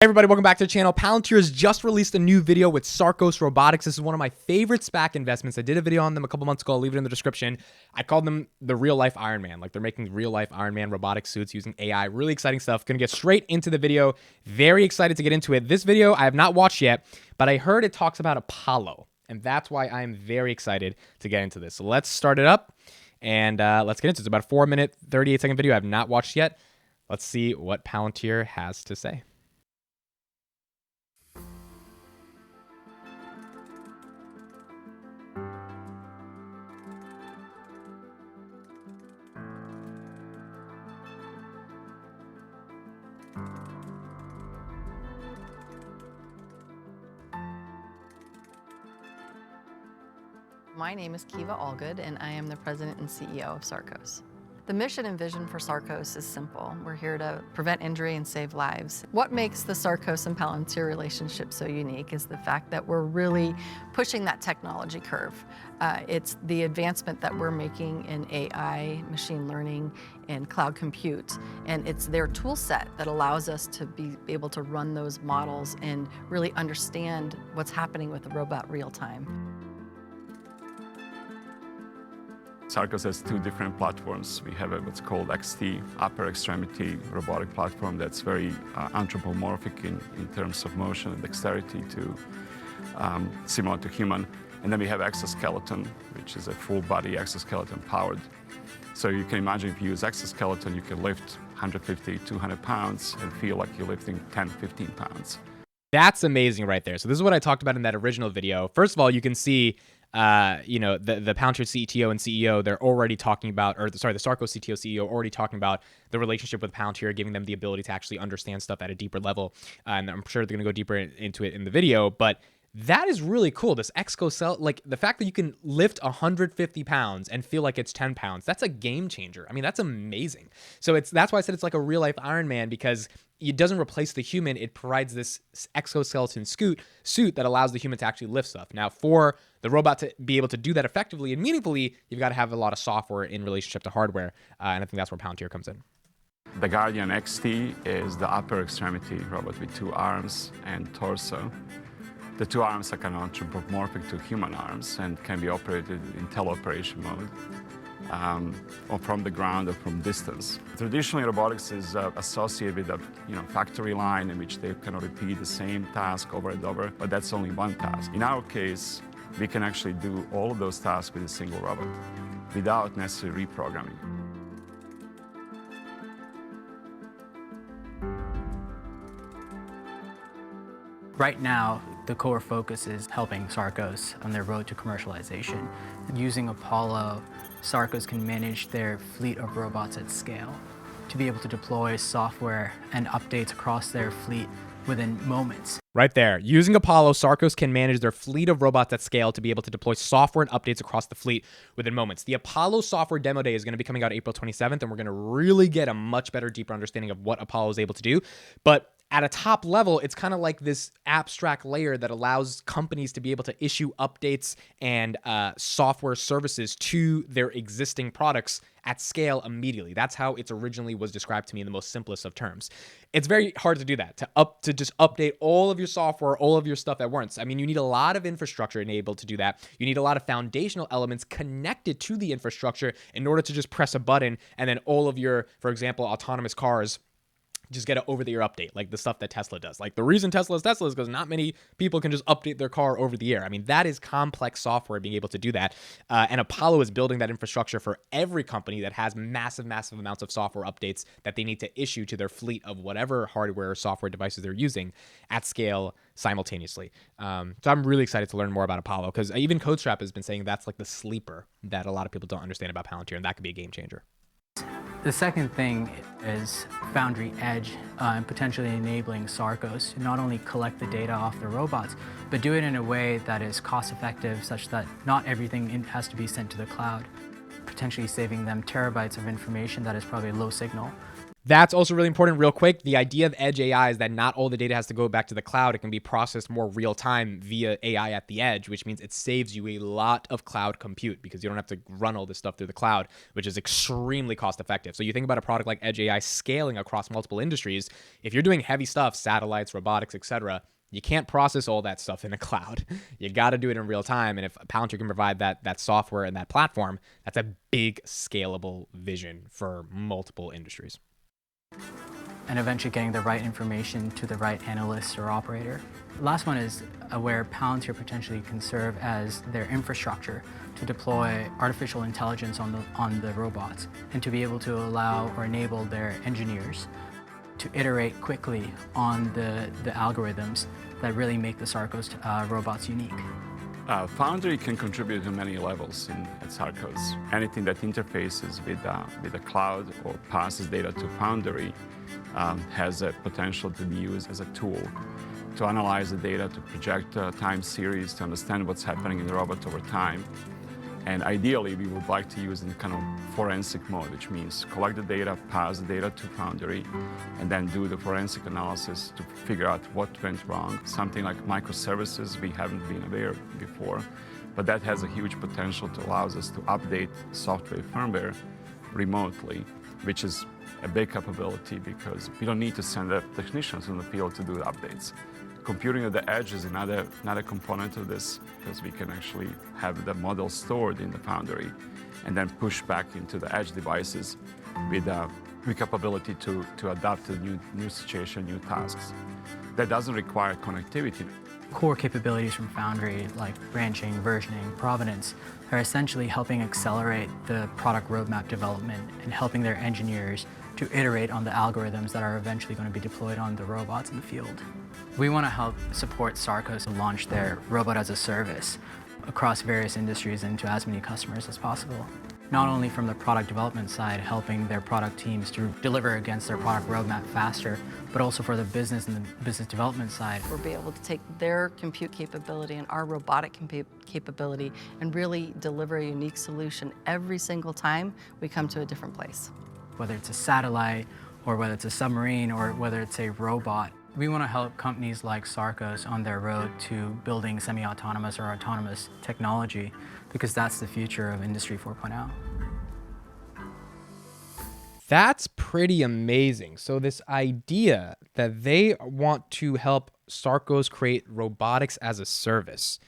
Hey everybody, welcome back to the channel. Palantir has just released a new video with Sarcos Robotics. This is one of my favorite SPAC investments. I did a video on them a couple months ago. I'll leave it in the description. I called them the real life Iron Man. Like, they're making real life Iron Man robotic suits using AI. Really exciting stuff. Gonna get straight into the video. Very excited to get into it. This video I have not watched yet, but I heard it talks about Apollo, and that's why I'm very excited to get into this. So let's start it up and let's get into it. It's about a 4-minute, 38-second video I have not watched yet. Let's see what Palantir has to say. My name is Kiva Allgood, and I am the president and CEO of Sarcos. The mission and vision for Sarcos is simple. We're here to prevent injury and save lives. What makes the Sarcos and Palantir relationship so unique is the fact that we're really pushing that technology curve. It's the advancement that we're making in AI, machine learning, and cloud compute. And it's their tool set that allows us to be able to run those models and really understand what's happening with the robot real time. Sarcos has two different platforms. We have what's called XT, upper extremity robotic platform that's very anthropomorphic in terms of motion and dexterity to similar to human. And then we have exoskeleton, which is a full body exoskeleton powered. So you can imagine if you use exoskeleton, you can lift 150, 200 pounds and feel like you're lifting 10, 15 pounds. That's amazing right there. So this is what I talked about in that original video. First of all, you can see the Palantir CTO and CEO, they're already talking about, or sorry, the Sarcos CTO CEO already talking about the relationship with Palantir, giving them the ability to actually understand stuff at a deeper level. And I'm sure they're going to go deeper into it in the video, but that is really cool. This exoskeleton, like the fact that you can lift 150 pounds and feel like it's 10 pounds, that's a game changer. I mean, that's amazing. So that's why I said it's like a real life Iron Man, because it doesn't replace the human. It provides this exoskeleton suit that allows the human to actually lift stuff. Now, for the robot to be able to do that effectively and meaningfully, you've got to have a lot of software in relationship to hardware. And I think that's where Palantir comes in. The Guardian XT is the upper extremity robot with 2 arms and torso. The 2 arms are kind of anthropomorphic to human arms and can be operated in teleoperation mode, or from the ground or from distance. Traditionally, robotics is associated with a factory line in which they kind of repeat the same task over and over, but that's only one task. In our case, we can actually do all of those tasks with a single robot without necessarily reprogramming. Right now, the core focus is helping Sarcos on their road to commercialization. Using Apollo, Sarcos can manage their fleet of robots at scale to be able to deploy software and updates across their fleet within moments. Right there. Using Apollo, Sarcos can manage their fleet of robots at scale to be able to deploy software and updates across the fleet within moments. The Apollo software demo day is going to be coming out April 27th, and we're going to really get a much better, deeper understanding of what Apollo is able to do. But at a top level, it's kind of like this abstract layer that allows companies to be able to issue updates and software services to their existing products at scale immediately. That's how it originally was described to me in the most simplest of terms. It's very hard to do that, to just update all of your software, all of your stuff at once. I mean, you need a lot of infrastructure enabled to do that. You need a lot of foundational elements connected to the infrastructure in order to just press a button and then all of your, for example, autonomous cars just get an over-the-air update, like the stuff that Tesla does. Like, the reason Tesla is because not many people can just update their car over the air. I mean, that is complex software, being able to do that. And Apollo is building that infrastructure for every company that has massive, massive amounts of software updates that they need to issue to their fleet of whatever hardware or software devices they're using at scale simultaneously. So I'm really excited to learn more about Apollo, because even CodeStrap has been saying that's like the sleeper that a lot of people don't understand about Palantir, and that could be a game changer. The second thing is Foundry Edge, and potentially enabling Sarcos to not only collect the data off the robots, but do it in a way that is cost-effective, such that not everything has to be sent to the cloud, potentially saving them terabytes of information that is probably low signal. That's also really important. Real quick, the idea of edge AI is that not all the data has to go back to the cloud. It can be processed more real time via AI at the edge, which means it saves you a lot of cloud compute because you don't have to run all this stuff through the cloud, which is extremely cost effective. So you think about a product like edge AI scaling across multiple industries. If you're doing heavy stuff, satellites, robotics, etc., you can't process all that stuff in a cloud. You got to do it in real time. And if Palantir can provide that software and that platform, that's a big scalable vision for multiple industries. And eventually getting the right information to the right analyst or operator. The last one is where Palantir potentially can serve as their infrastructure to deploy artificial intelligence on the robots and to be able to allow or enable their engineers to iterate quickly on the algorithms that really make the Sarcos robots unique. Foundry can contribute to many levels at Sarcos. Anything that interfaces with the cloud or passes data to Foundry has a potential to be used as a tool to analyze the data, to project time series, to understand what's happening in the robot over time. And ideally, we would like to use it in kind of forensic mode, which means collect the data, pass the data to Foundry, and then do the forensic analysis to figure out what went wrong. Something like microservices we haven't been aware of before, but that has a huge potential to allow us to update software firmware remotely, which is a big capability because we don't need to send up technicians in the field to do the updates. Computing at the edge is another component of this because we can actually have the model stored in the Foundry and then push back into the edge devices with the capability to adapt to new situation, new tasks. That doesn't require connectivity. Core capabilities from Foundry like branching, versioning, provenance are essentially helping accelerate the product roadmap development and helping their engineers to iterate on the algorithms that are eventually going to be deployed on the robots in the field. We want to help support Sarcos to launch their robot as a service across various industries and to as many customers as possible. Not only from the product development side, helping their product teams to deliver against their product roadmap faster, but also for the business and the business development side. We'll be able to take their compute capability and our robotic capability and really deliver a unique solution every single time we come to a different place. Whether it's a satellite, or whether it's a submarine, or whether it's a robot. We want to help companies like Sarcos on their road to building semi-autonomous or autonomous technology because that's the future of Industry 4.0. That's pretty amazing. So this idea that they want to help Sarcos create robotics as a service.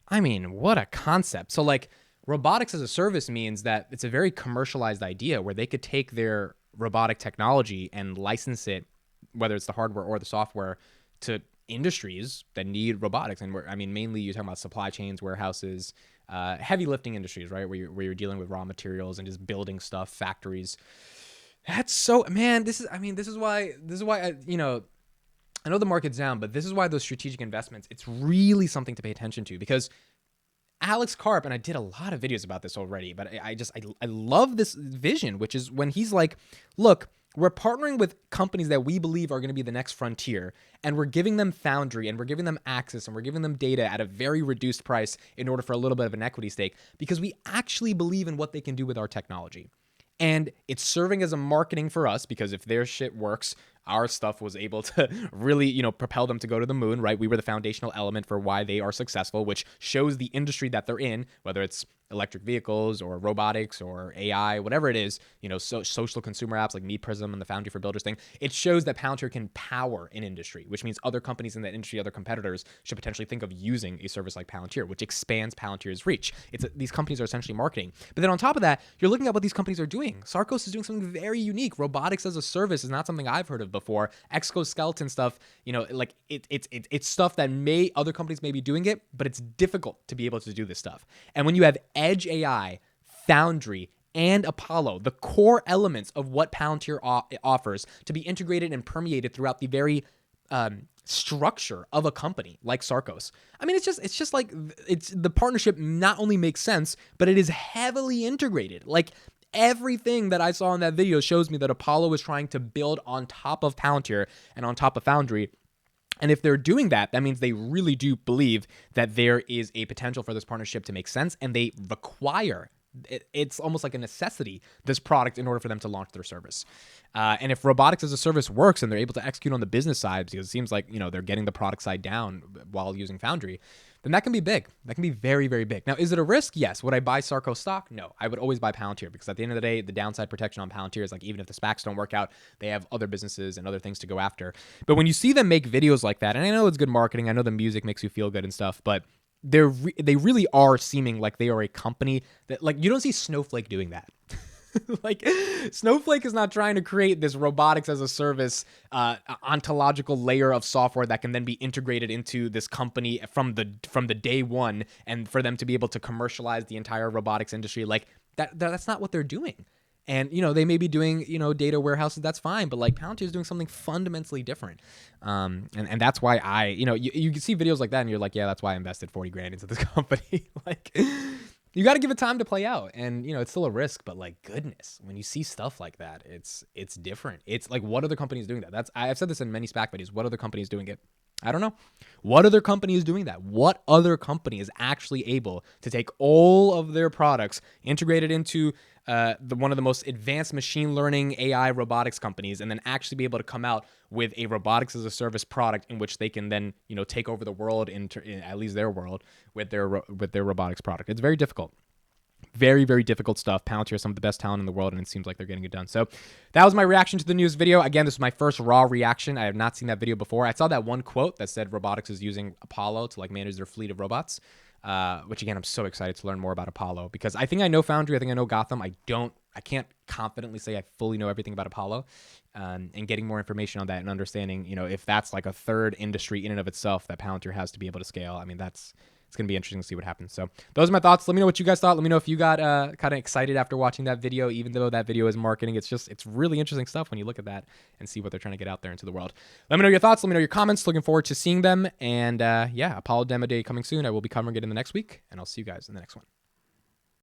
I mean, what a concept. So like robotics as a service means that it's a very commercialized idea where they could take their robotic technology and license it, whether it's the hardware or the software, to industries that need robotics. And mainly you're talking about supply chains, warehouses, heavy lifting industries, right? Where you're dealing with raw materials and just building stuff, factories. That's so, man, this is why I know the market's down, but this is why those strategic investments, it's really something to pay attention to because Alex Karp, and I did a lot of videos about this already, but I love this vision, which is when he's like, look, we're partnering with companies that we believe are going to be the next frontier, and we're giving them Foundry, and we're giving them access, and we're giving them data at a very reduced price in order for a little bit of an equity stake, because we actually believe in what they can do with our technology. And it's serving as a marketing for us because if their shit works, our stuff was able to really, propel them to go to the moon, right? We were the foundational element for why they are successful, which shows the industry that they're in, whether it's electric vehicles or robotics or AI, whatever it is, social consumer apps like Me Prism and the Foundry for Builders thing. It shows that Palantir can power an industry, which means other companies in that industry, other competitors should potentially think of using a service like Palantir, which expands Palantir's reach. These companies are essentially marketing. But then on top of that, you're looking at what these companies are doing. Sarcos is doing something very unique. Robotics as a service is not something I've heard of before. Exoskeleton stuff, it's stuff that other companies may be doing it, but it's difficult to be able to do this stuff. And when you have Edge AI, Foundry, and Apollo, the core elements of what Palantir offers to be integrated and permeated throughout the very structure of a company like Sarcos. It's just like the partnership not only makes sense, but it is heavily integrated. Like everything that I saw in that video shows me that Apollo is trying to build on top of Palantir and on top of Foundry. And if they're doing that, that means they really do believe that there is a potential for this partnership to make sense, and they require it's almost like a necessity, this product, in order for them to launch their service. And if robotics as a service works and they're able to execute on the business side, because it seems like, they're getting the product side down while using Foundry, then that can be big. That can be very, very big. Now, is it a risk? Yes. Would I buy Sarco stock? No. I would always buy Palantir, because at the end of the day, the downside protection on Palantir is like, even if the SPACs don't work out, they have other businesses and other things to go after. But when you see them make videos like that, and I know it's good marketing, I know the music makes you feel good and stuff, but they really are seeming like they are a company that, like, you don't see Snowflake doing that. Like, Snowflake is not trying to create this robotics as a service ontological layer of software that can then be integrated into this company from the day one, and for them to be able to commercialize the entire robotics industry. Like, that's not what they're doing. And, they may be doing, data warehouses. That's fine. But, like, Palantir is doing something fundamentally different. And that's why you can see videos like that and you're like, yeah, that's why I invested 40 grand into this company. Like, you got to give it time to play out. And, it's still a risk. But, like, goodness, when you see stuff like that, it's different. It's like, what other companies doing that? I've said this in many SPAC videos. What other companies doing it? I don't know. What other company is doing that? What other company is actually able to take all of their products, integrated into one of the most advanced machine learning AI robotics companies, and then actually be able to come out with a robotics as a service product in which they can then, take over the world, in at least their world, with their robotics product? It's very difficult. Very, very difficult stuff. Palantir is some of the best talent in the world, and it seems like they're getting it done. So that was my reaction to the news video. Again, this is my first raw reaction. I have not seen that video before. I saw that one quote that said robotics is using Apollo to, like, manage their fleet of robots, which, again, I'm so excited to learn more about Apollo, because I think I know Foundry. I think I know Gotham. I can't confidently say I fully know everything about Apollo, and getting more information on that and understanding, if that's like a third industry in and of itself that Palantir has to be able to scale. I mean, it's going to be interesting to see what happens. So those are my thoughts. Let me know what you guys thought. Let me know if you got kind of excited after watching that video, even though that video is marketing. It's really interesting stuff when you look at that and see what they're trying to get out there into the world. Let me know your thoughts. Let me know your comments. Looking forward to seeing them. And Apollo Demo Day coming soon. I will be covering it in the next week, and I'll see you guys in the next one.